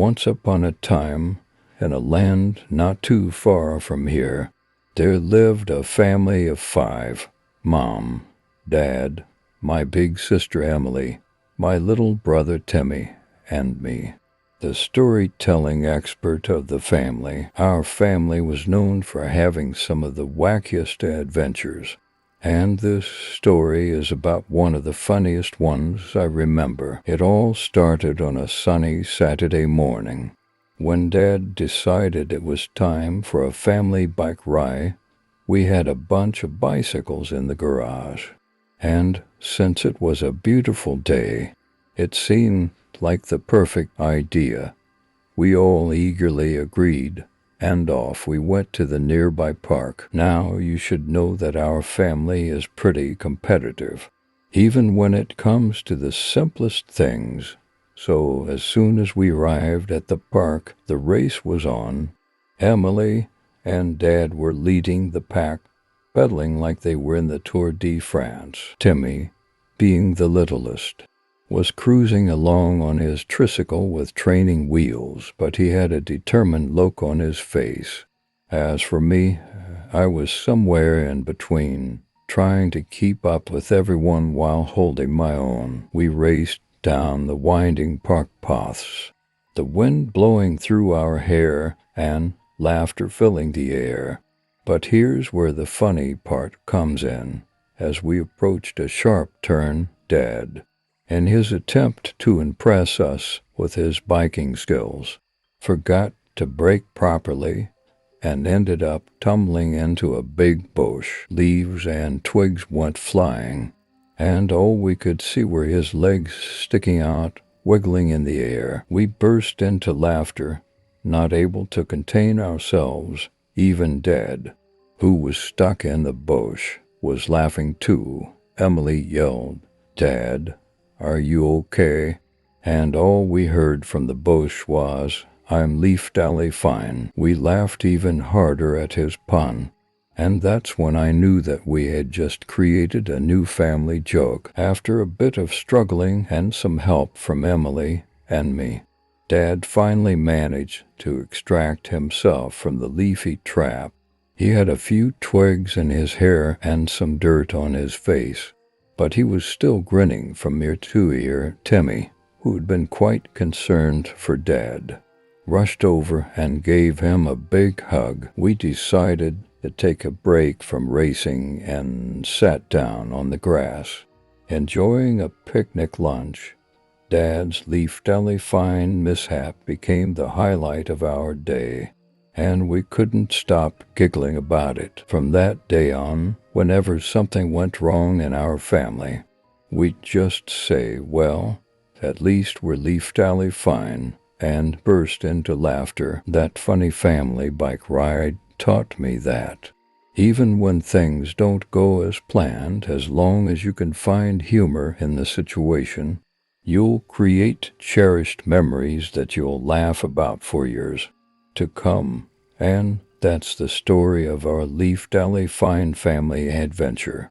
Once upon a time, in a land not too far from here, there lived a family of 5. Mom, Dad, my big sister Emily, my little brother Timmy, and me. The storytelling expert of the family, our family was known for having some of the wackiest adventures. And this story is about one of the funniest ones I remember. It all started on a sunny Saturday morning, when Dad decided it was time for a family bike ride. We had a bunch of bicycles in the garage, and since it was a beautiful day, it seemed like the perfect idea. We all eagerly agreed, and off we went to the nearby park. Now, you should know that our family is pretty competitive, even when it comes to the simplest things. So as soon as we arrived at the park, the race was on. Emily and Dad were leading the pack, pedaling like they were in the Tour de France. Timmy, being the littlest, was cruising along on his tricycle with training wheels, but he had a determined look on his face. As for me, I was somewhere in between, trying to keep up with everyone while holding my own. We raced down the winding park paths, the wind blowing through our hair and laughter filling the air. But here's where the funny part comes in. As we approached a sharp turn, Dad, in his attempt to impress us with his biking skills, forgot to brake properly and ended up tumbling into a big bush. Leaves and twigs went flying, and all we could see were his legs sticking out, wiggling in the air. We burst into laughter, not able to contain ourselves. Even Dad, who was stuck in the bush, was laughing too. Emily yelled, "Dad, are you okay?" And all we heard from the bush was, "I'm leaf-dally fine." We laughed even harder at his pun, and that's when I knew that we had just created a new family joke. After a bit of struggling and some help from Emily and me, Dad finally managed to extract himself from the leafy trap. He had a few twigs in his hair and some dirt on his face, but he was still grinning from ear to ear. Timmy, who had been quite concerned for Dad, rushed over and gave him a big hug. We decided to take a break from racing and sat down on the grass, enjoying a picnic lunch. Dad's leaf-dally fine mishap became the highlight of our day, and we couldn't stop giggling about it. From that day on, whenever something went wrong in our family, we'd just say, "Well, at least we're leaf-dally fine," and burst into laughter. That funny family bike ride taught me that even when things don't go as planned, as long as you can find humor in the situation, you'll create cherished memories that you'll laugh about for years to come. And that's the story of our leaf-dally fine family adventure.